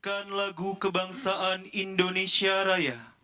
Mempersembahkan lagu kebangsaan Indonesia Raya.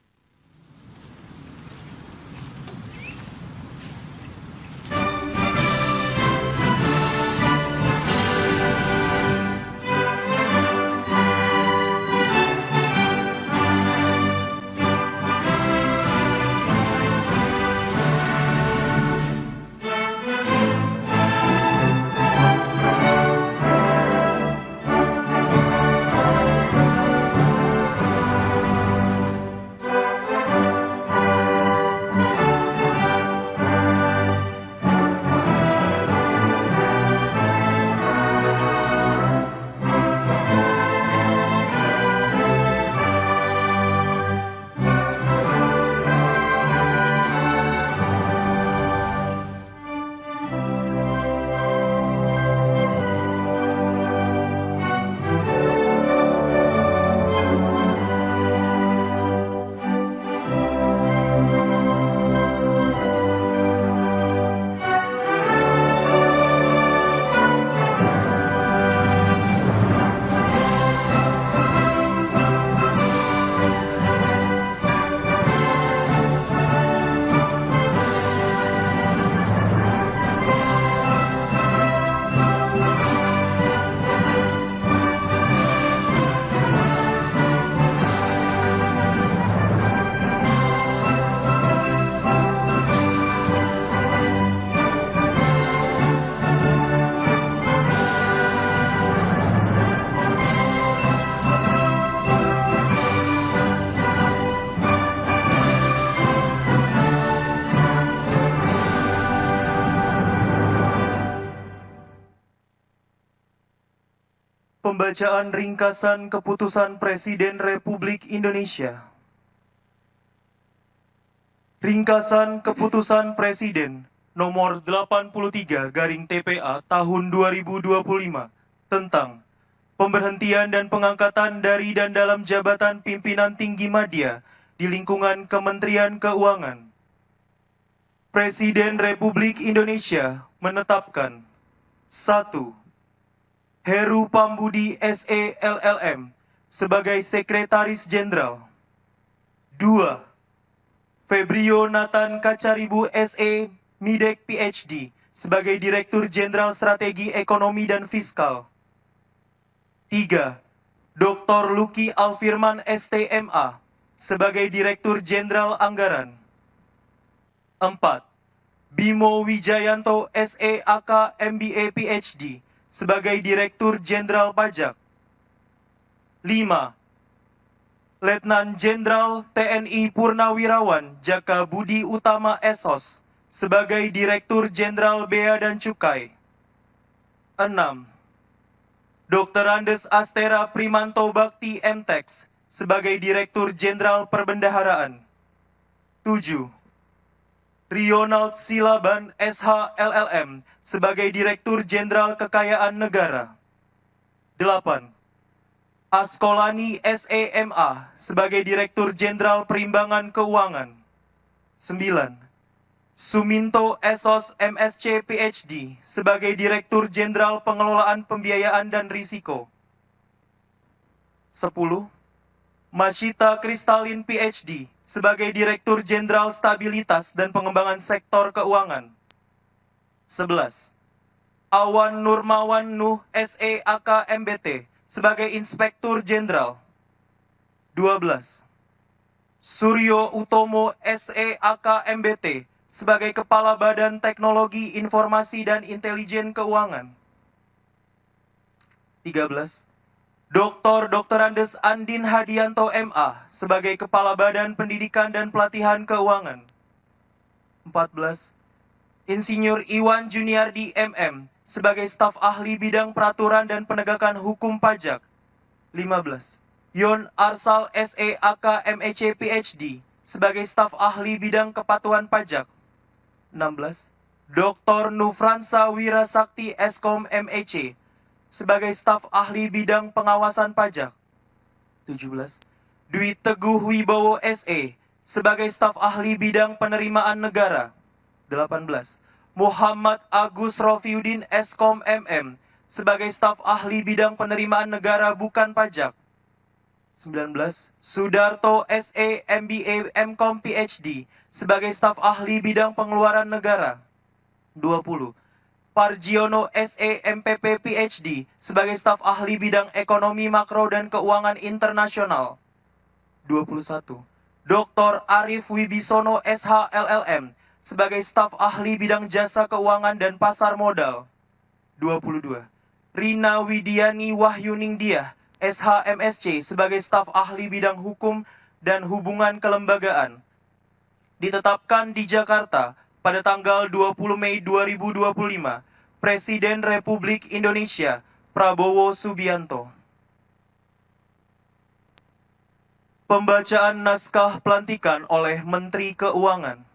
Pembacaan ringkasan keputusan Presiden Republik Indonesia. Ringkasan keputusan Presiden nomor 83/TPA tahun 2025 tentang pemberhentian dan pengangkatan dari dan dalam jabatan pimpinan tinggi media di lingkungan Kementerian Keuangan. Presiden Republik Indonesia menetapkan: 1. Heru Pambudi SE LLM sebagai Sekretaris Jenderal. 2. Febrio Nathan Kacaribu SE Midek PhD sebagai Direktur Jenderal Strategi Ekonomi dan Fiskal. 3. Dr. Luki Alfirman STMA sebagai Direktur Jenderal Anggaran. 4. Bimo Wijayanto SE AK MBA PhD sebagai Direktur Jenderal Pajak. 5. Letnan Jenderal TNI Purnawirawan Jaka Budi Utama SOS sebagai Direktur Jenderal Bea dan Cukai. 6. Dr. Andes Astera Primanto Bakti MTex sebagai Direktur Jenderal Perbendaharaan. 7. Ronald Silaban SH LLM sebagai Direktur Jenderal Kekayaan Negara. 8. Askolani SEMA sebagai Direktur Jenderal Perimbangan Keuangan. 9. Suminto Esos MSc PhD sebagai Direktur Jenderal Pengelolaan Pembiayaan dan Risiko. 10. Masita Kristalin PhD sebagai Direktur Jenderal Stabilitas dan Pengembangan Sektor Keuangan. 11. Awan Nurmawan Nuh SE AK MBT sebagai Inspektur Jenderal. 12. Suryo Utomo SE AK MBT sebagai Kepala Badan Teknologi Informasi dan Intelijen Keuangan. 13. Dr. Andes Andin Hadianto MA sebagai Kepala Badan Pendidikan dan Pelatihan Keuangan. 14. Insinyur Iwan Juniardi MM sebagai Staf Ahli Bidang Peraturan dan Penegakan Hukum Pajak. 15. Yon Arsal SE AK MEC PhD sebagai Staf Ahli Bidang Kepatuhan Pajak. 16. Dr. Nufransa Wirasakti Eskom MEC sebagai Staf Ahli Bidang Pengawasan Pajak. 17. Dwi Teguh Wibowo SE sebagai Staf Ahli Bidang Penerimaan Negara. 18. Muhammad Agus Rofiuddin Eskom MM sebagai Staf Ahli Bidang Penerimaan Negara Bukan Pajak. 19. Sudarto SE MBA MCom PhD sebagai staf ahli bidang pengeluaran negara. 20. Pargiono SE MPP PhD sebagai staf ahli bidang ekonomi makro dan keuangan internasional. 21. Dr. Arif Wibisono SH LLM sebagai staf ahli bidang jasa keuangan dan pasar modal. 22. Rina Widiani Wahyuningdiah SH MSc sebagai staf ahli bidang hukum dan hubungan kelembagaan. Ditetapkan di Jakarta pada tanggal 20 Mei 2025, Presiden Republik Indonesia Prabowo Subianto. Pembacaan naskah pelantikan oleh Menteri Keuangan.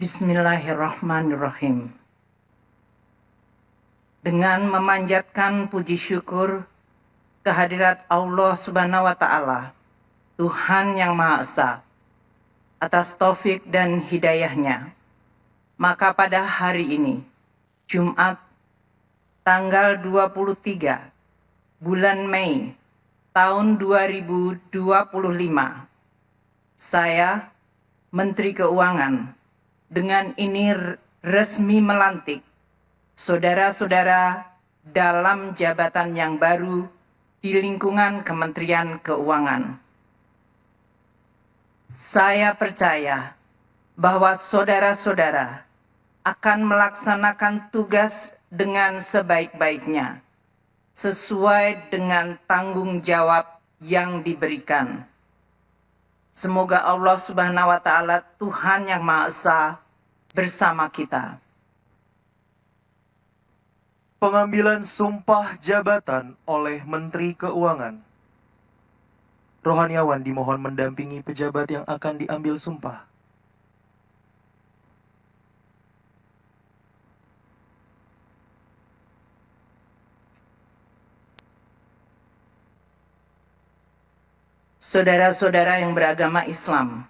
Bismillahirrahmanirrahim. Dengan memanjatkan puji syukur kehadirat Allah Subhanahu wa Ta'ala, Tuhan yang Maha Esa, atas taufik dan hidayahnya, maka pada hari ini, Jumat, tanggal 23 bulan Mei tahun 2025, saya, Menteri Keuangan, dengan ini resmi melantik saudara-saudara dalam jabatan yang baru di lingkungan Kementerian Keuangan. Saya percaya bahwa saudara-saudara akan melaksanakan tugas dengan sebaik-baiknya, sesuai dengan tanggung jawab yang diberikan. Semoga Allah Subhanahu wa Ta'ala, Tuhan yang Maha Esa, bersama kita. Pengambilan sumpah jabatan oleh Menteri Keuangan. Rohaniawan dimohon mendampingi pejabat yang akan diambil sumpah. Saudara-saudara yang beragama Islam,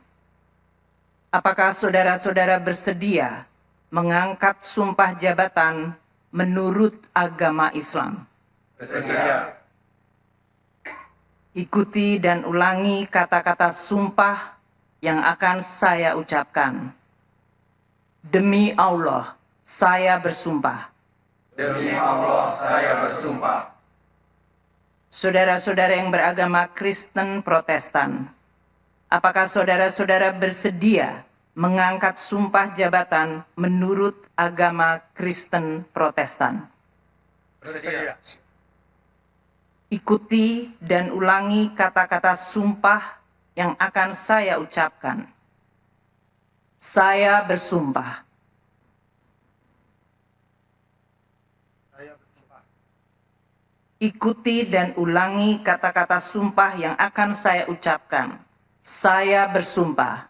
apakah saudara-saudara bersedia mengangkat sumpah jabatan menurut agama Islam? Bersedia. Ikuti dan ulangi kata-kata sumpah yang akan saya ucapkan. Demi Allah, saya bersumpah. Demi Allah, saya bersumpah. Saudara-saudara yang beragama Kristen Protestan, apakah saudara-saudara bersedia mengangkat sumpah jabatan menurut agama Kristen Protestan? Bersedia. Ikuti dan ulangi kata-kata sumpah yang akan saya ucapkan. Saya bersumpah. Ikuti dan ulangi kata-kata sumpah yang akan saya ucapkan. Saya bersumpah.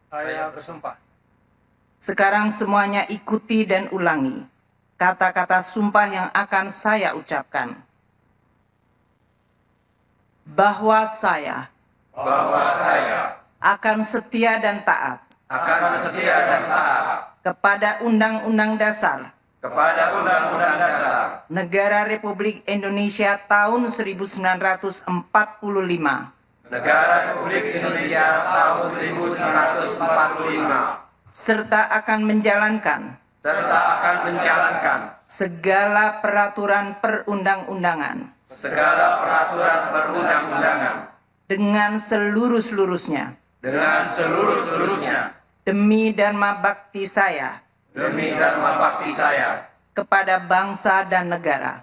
Saya bersumpah. Sekarang semuanya ikuti dan ulangi kata-kata sumpah yang akan saya ucapkan. Bahwa saya akan setia dan taat kepada Undang-Undang Dasar Negara Republik Indonesia tahun 1945 serta akan menjalankan segala peraturan perundang-undangan dengan seluruh-seluruhnya demi dharma bakti saya kepada bangsa dan negara,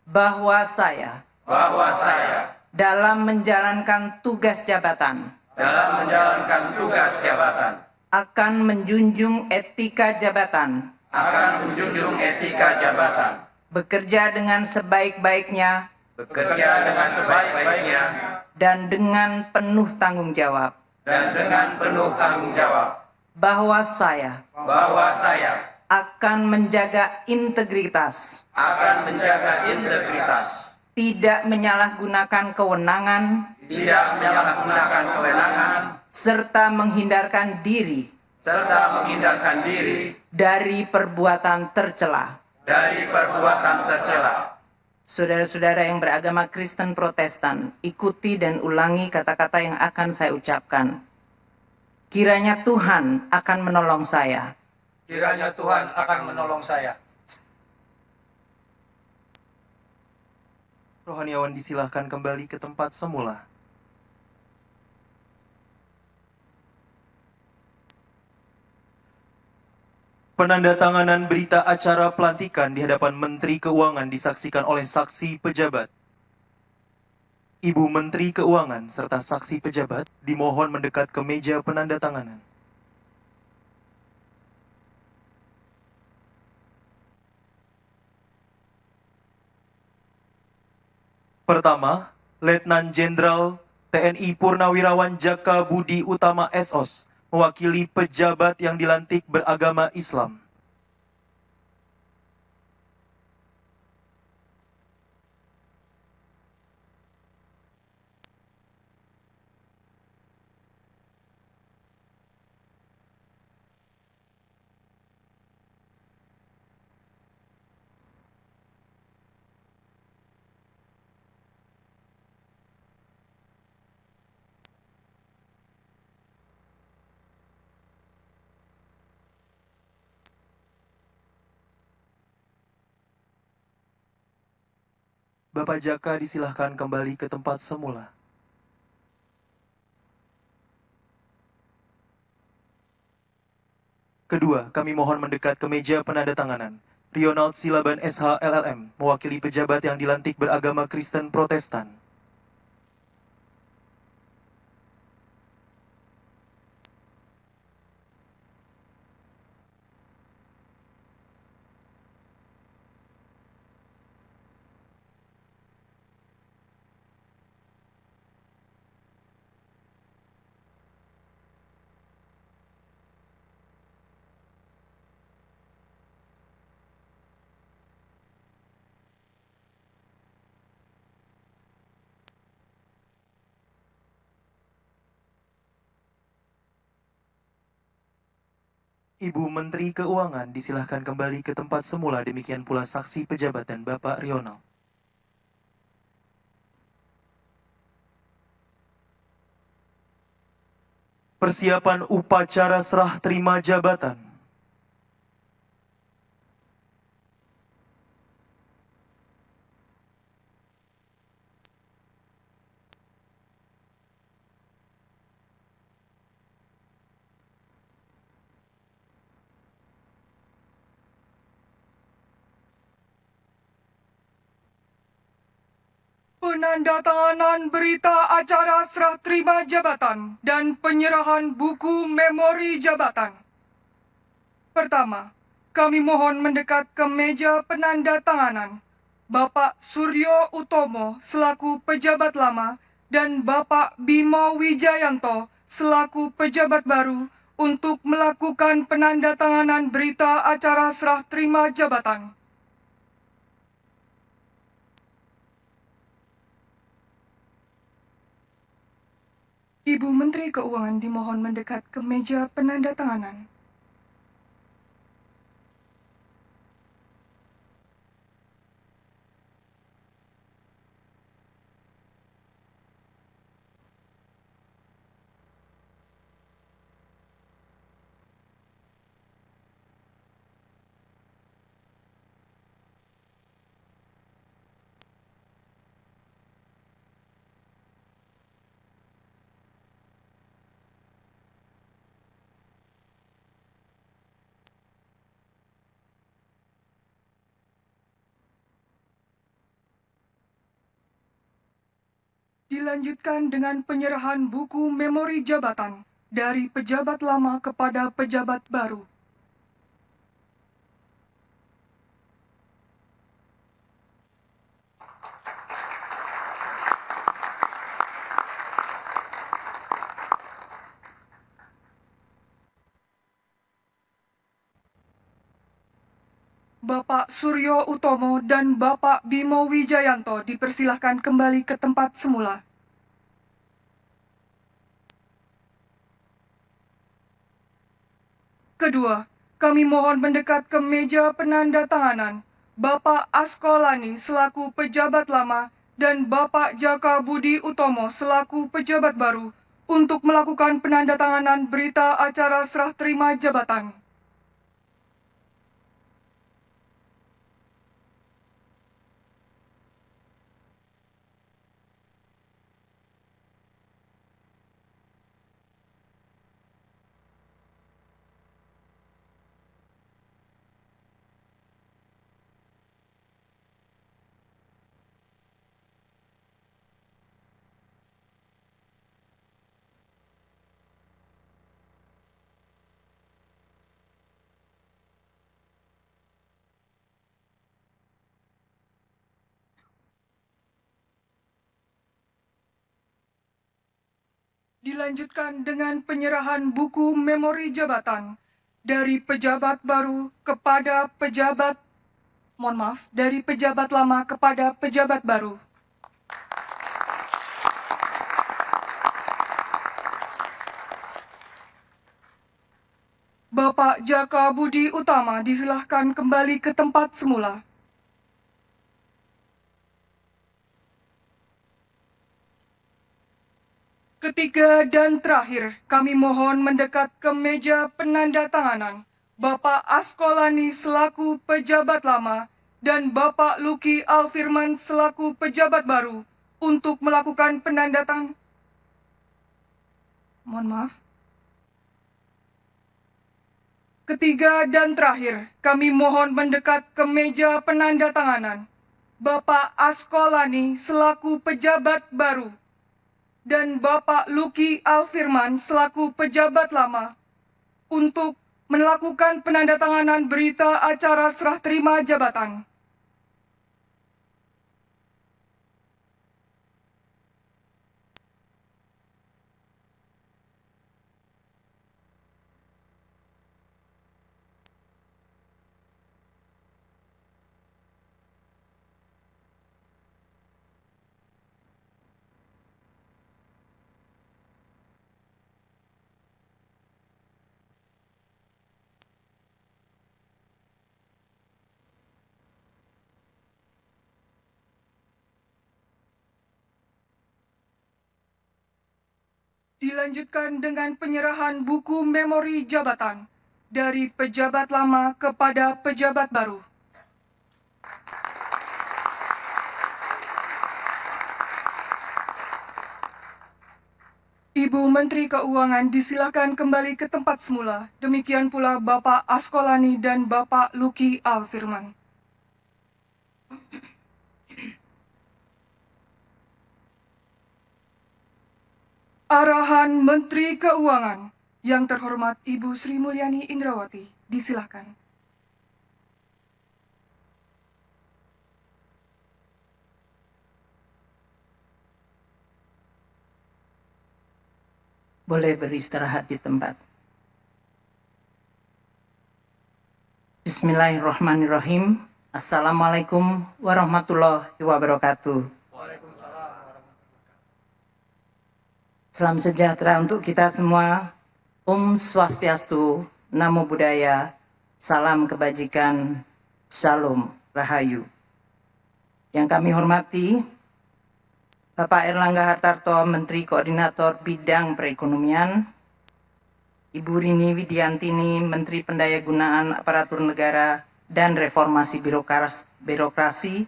bahwa saya dalam menjalankan tugas jabatan akan menjunjung etika jabatan, bekerja dengan sebaik-baiknya dan dengan penuh tanggung jawab, bahwa saya akan menjaga integritas, tidak menyalahgunakan kewenangan tidak menyalahgunakan kewenangan, serta menghindarkan diri dari perbuatan tercela. Saudara-saudara yang beragama Kristen Protestan, ikuti dan ulangi kata-kata yang akan saya ucapkan. Kiranya Tuhan akan menolong saya. Kiranya Tuhan akan menolong saya. Rohaniawan disilahkan kembali ke tempat semula. Penandatanganan berita acara pelantikan di hadapan Menteri Keuangan disaksikan oleh saksi pejabat. Ibu Menteri Keuangan serta saksi pejabat dimohon mendekat ke meja penandatanganan. Pertama, Letnan Jenderal TNI Purnawirawan Jaka Budi Utama SOS mewakili pejabat yang dilantik beragama Islam. Bapak Jaka disilahkan kembali ke tempat semula. Kedua, kami mohon mendekat ke meja penandatanganan. Rionald Silaban SH LLM, mewakili pejabat yang dilantik beragama Kristen Protestan. Ibu Menteri Keuangan disilahkan kembali ke tempat semula, demikian pula saksi pejabat dan Bapak Rionald. Persiapan upacara serah terima jabatan. Penandatanganan berita acara serah terima jabatan dan penyerahan buku memori jabatan. Pertama, kami mohon mendekat ke meja penandatanganan. Bapak Suryo Utomo selaku pejabat lama dan Bapak Bimo Wijayanto selaku pejabat baru untuk melakukan penandatanganan berita acara serah terima jabatan. Ibu Menteri Keuangan dimohon mendekat ke meja penandatanganan. Dilanjutkan dengan penyerahan buku memori jabatan dari pejabat lama kepada pejabat baru. Bapak Suryo Utomo dan Bapak Bimo Wijayanto dipersilahkan kembali ke tempat semula. Kedua, kami mohon mendekat ke meja penandatanganan Bapak Askolani selaku pejabat lama dan Bapak Jaka Budi Utomo selaku pejabat baru untuk melakukan penandatanganan berita acara serah terima jabatan. Dilanjutkan dengan penyerahan buku memori jabatan dari pejabat baru kepada pejabat, dari pejabat lama kepada pejabat baru. Bapak Jaka Budi Utama disilahkan kembali ke tempat semula. Ketiga dan terakhir, kami mohon mendekat ke meja penandatanganan Bapak Askolani selaku pejabat lama dan Bapak Luki Alfirman selaku pejabat baru untuk melakukan penandatanganan. Ketiga dan terakhir, kami mohon mendekat ke meja penandatanganan Bapak Askolani selaku pejabat baru dan Bapak Luki Alfirman selaku pejabat lama untuk melakukan penandatanganan berita acara serah terima jabatan. Dilanjutkan dengan penyerahan buku memori jabatan dari pejabat lama kepada pejabat baru. Ibu Menteri Keuangan disilakan kembali ke tempat semula. Demikian pula Bapak Askolani dan Bapak Luki Alfirman. Arahan Menteri Keuangan yang terhormat Ibu Sri Mulyani Indrawati, disilakan. Boleh beristirahat di tempat. Bismillahirrahmanirrahim. Assalamualaikum warahmatullahi wabarakatuh. Salam sejahtera untuk kita semua. Om Swastiastu, Namo Buddhaya, salam kebajikan, Shalom Rahayu. Yang kami hormati, Bapak Erlangga Hartarto, Menteri Koordinator Bidang Perekonomian, Ibu Rini Widiantini, Menteri Pendayagunaan Aparatur Negara dan Reformasi Birokrasi,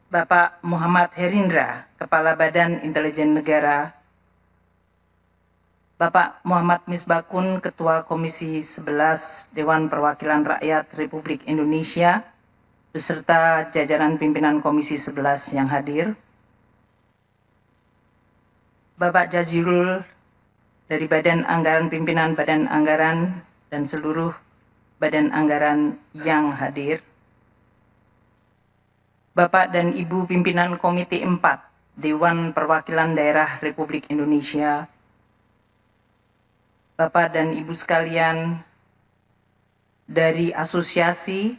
Bapak Muhammad Herindra, Kepala Badan Intelijen Negara, Bapak Muhammad Misbakun, Ketua Komisi 11 Dewan Perwakilan Rakyat Republik Indonesia, beserta jajaran pimpinan Komisi 11 yang hadir, Bapak Jazirul dari Badan Anggaran, pimpinan Badan Anggaran, dan seluruh Badan Anggaran yang hadir, Bapak dan Ibu pimpinan Komite 4 Dewan Perwakilan Daerah Republik Indonesia, Bapak dan Ibu sekalian dari Asosiasi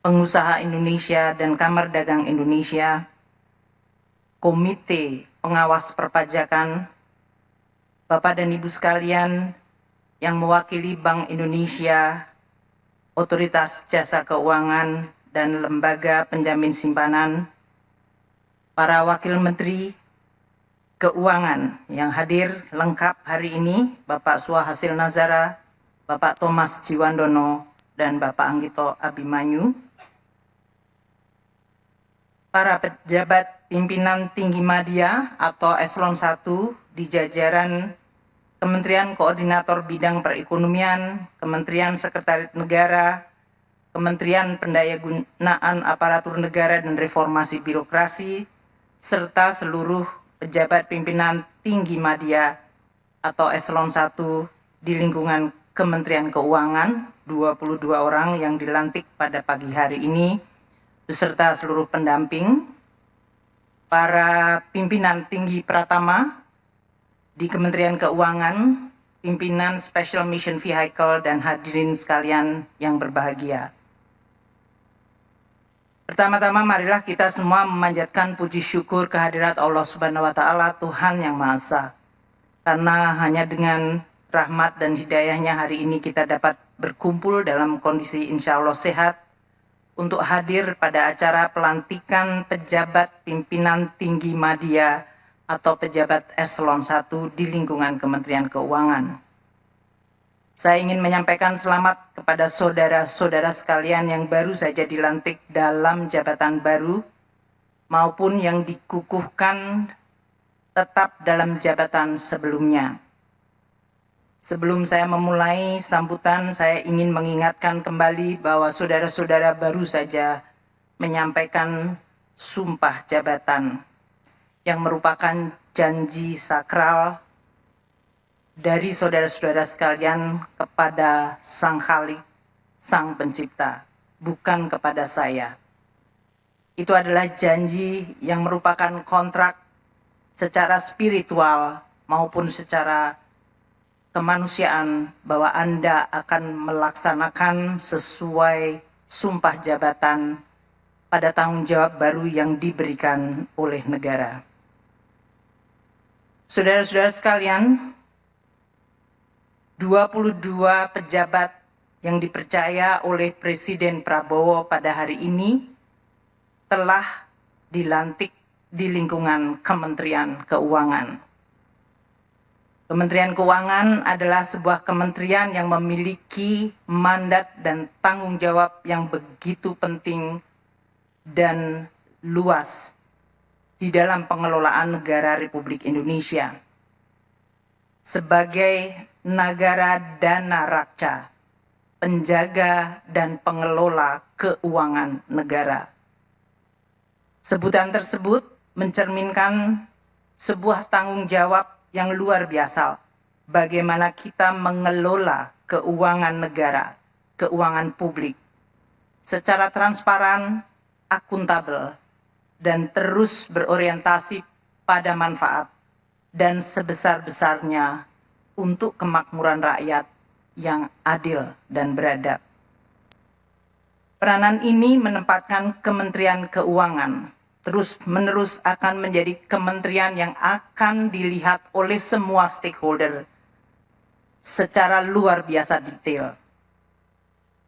Pengusaha Indonesia dan Kamar Dagang Indonesia, Komite Pengawas Perpajakan, Bapak dan Ibu sekalian yang mewakili Bank Indonesia, Otoritas Jasa Keuangan, dan Lembaga Penjamin Simpanan, para Wakil Menteri Keuangan yang hadir lengkap hari ini, Bapak Swahasil Nazara, Bapak Thomas Jiwandono, dan Bapak Anggito Abimanyu, para pejabat pimpinan tinggi media atau eselon 1 di jajaran Kementerian Koordinator Bidang Perekonomian, Kementerian Sekretariat Negara, Kementerian Pendayagunaan Aparatur Negara dan Reformasi Birokrasi, serta seluruh pejabat pimpinan tinggi media atau eselon 1 di lingkungan Kementerian Keuangan, 22 orang yang dilantik pada pagi hari ini, beserta seluruh pendamping, para pimpinan tinggi Pratama di Kementerian Keuangan, pimpinan Special Mission Vehicle, dan hadirin sekalian yang berbahagia. Pertama-tama marilah kita semua memanjatkan puji syukur kehadirat Allah Subhanahu wa Ta'ala, Tuhan yang Maha Esa. Karena hanya dengan rahmat dan hidayahnya hari ini kita dapat berkumpul dalam kondisi insya Allah sehat untuk hadir pada acara pelantikan pejabat pimpinan tinggi media atau pejabat eselon 1 di lingkungan Kementerian Keuangan. Saya ingin menyampaikan selamat kepada saudara-saudara sekalian yang baru saja dilantik dalam jabatan baru maupun yang dikukuhkan tetap dalam jabatan sebelumnya. Sebelum saya memulai sambutan, saya ingin mengingatkan kembali bahwa saudara-saudara baru saja menyampaikan sumpah jabatan yang merupakan janji sakral dari saudara-saudara sekalian kepada Sang Khalik, Sang Pencipta, bukan kepada saya. Itu adalah janji yang merupakan kontrak secara spiritual maupun secara kemanusiaan bahwa Anda akan melaksanakan sesuai sumpah jabatan pada tanggung jawab baru yang diberikan oleh negara. Saudara-saudara sekalian, 22 pejabat yang dipercaya oleh Presiden Prabowo pada hari ini telah dilantik di lingkungan Kementerian Keuangan. Kementerian Keuangan adalah sebuah kementerian yang memiliki mandat dan tanggung jawab yang begitu penting dan luas di dalam pengelolaan negara Republik Indonesia. Sebagai negara dana raksa, penjaga dan pengelola keuangan negara. Sebutan tersebut mencerminkan sebuah tanggung jawab yang luar biasa bagaimana kita mengelola keuangan negara, keuangan publik secara transparan, akuntabel, dan terus berorientasi pada manfaat dan sebesar-besarnya untuk kemakmuran rakyat yang adil dan beradab. Peranan ini menempatkan Kementerian Keuangan terus-menerus akan menjadi kementerian yang akan dilihat oleh semua stakeholder secara luar biasa detail.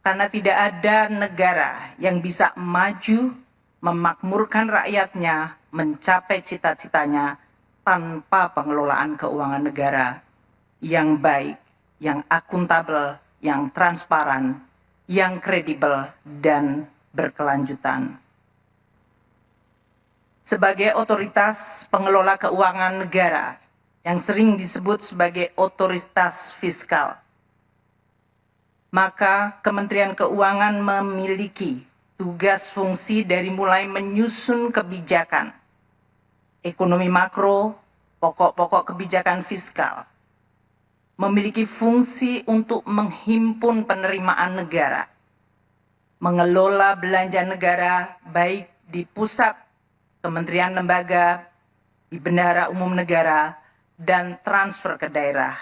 Karena tidak ada negara yang bisa maju, memakmurkan rakyatnya, mencapai cita-citanya tanpa pengelolaan keuangan negara yang baik, yang akuntabel, yang transparan, yang kredibel, dan berkelanjutan. Sebagai otoritas pengelola keuangan negara yang sering disebut sebagai otoritas fiskal, maka Kementerian Keuangan memiliki tugas fungsi dari mulai menyusun kebijakan ekonomi makro, pokok-pokok kebijakan fiskal, memiliki fungsi untuk menghimpun penerimaan negara, mengelola belanja negara baik di pusat, kementerian lembaga, di bendahara umum negara, dan transfer ke daerah.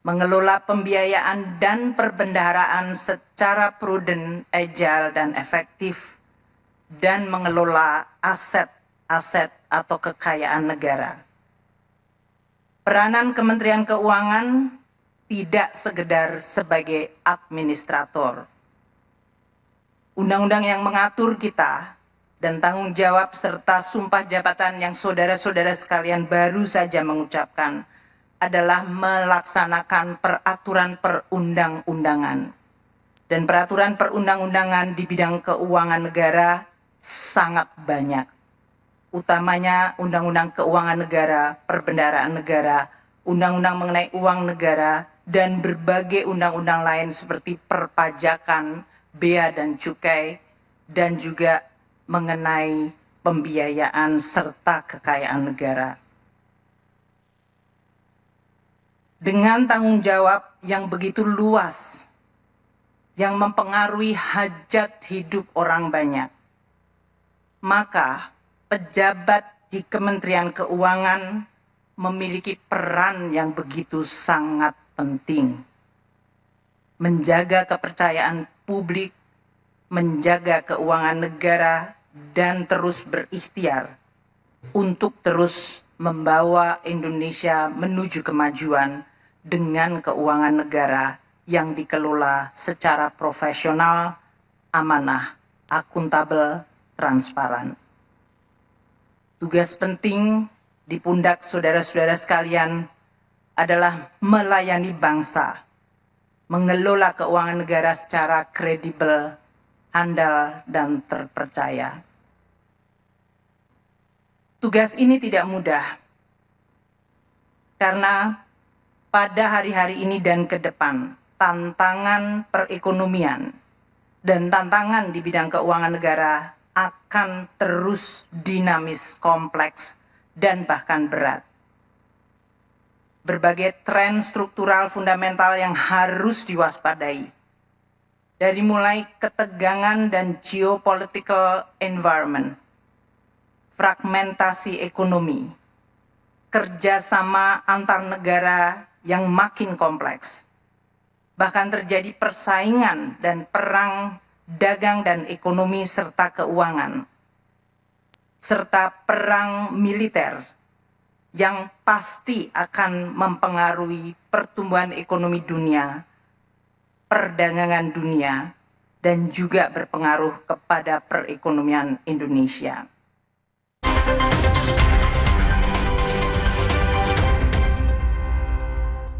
Mengelola pembiayaan dan perbendaharaan secara prudent, agile, dan efektif, dan mengelola aset-aset atau kekayaan negara. Peranan Kementerian Keuangan tidak sekedar sebagai administrator. Undang-undang yang mengatur kita dan tanggung jawab serta sumpah jabatan yang saudara-saudara sekalian baru saja mengucapkan adalah melaksanakan peraturan perundang-undangan. Dan peraturan perundang-undangan di bidang keuangan negara sangat banyak. Utamanya Undang-Undang Keuangan Negara, Perbendaharaan Negara, Undang-Undang mengenai uang negara, dan berbagai undang-undang lain seperti perpajakan, bea dan cukai, dan juga mengenai pembiayaan serta kekayaan negara. Dengan tanggung jawab yang begitu luas, yang mempengaruhi hajat hidup orang banyak, maka pejabat di Kementerian Keuangan memiliki peran yang begitu sangat penting. Menjaga kepercayaan publik, menjaga keuangan negara, dan terus berikhtiar untuk terus membawa Indonesia menuju kemajuan dengan keuangan negara yang dikelola secara profesional, amanah, akuntabel, transparan. Tugas penting di pundak saudara-saudara sekalian adalah melayani bangsa, mengelola keuangan negara secara kredibel, handal, dan terpercaya. Tugas ini tidak mudah, karena pada hari-hari ini dan ke depan, tantangan perekonomian dan tantangan di bidang keuangan negara akan terus dinamis, kompleks, dan bahkan berat. Berbagai tren struktural fundamental yang harus diwaspadai, dari mulai ketegangan dan geopolitical environment, fragmentasi ekonomi, kerjasama antar negara yang makin kompleks, bahkan terjadi persaingan dan perang dagang dan ekonomi serta keuangan, serta perang militer yang pasti akan mempengaruhi pertumbuhan ekonomi dunia, perdagangan dunia, dan juga berpengaruh kepada perekonomian Indonesia.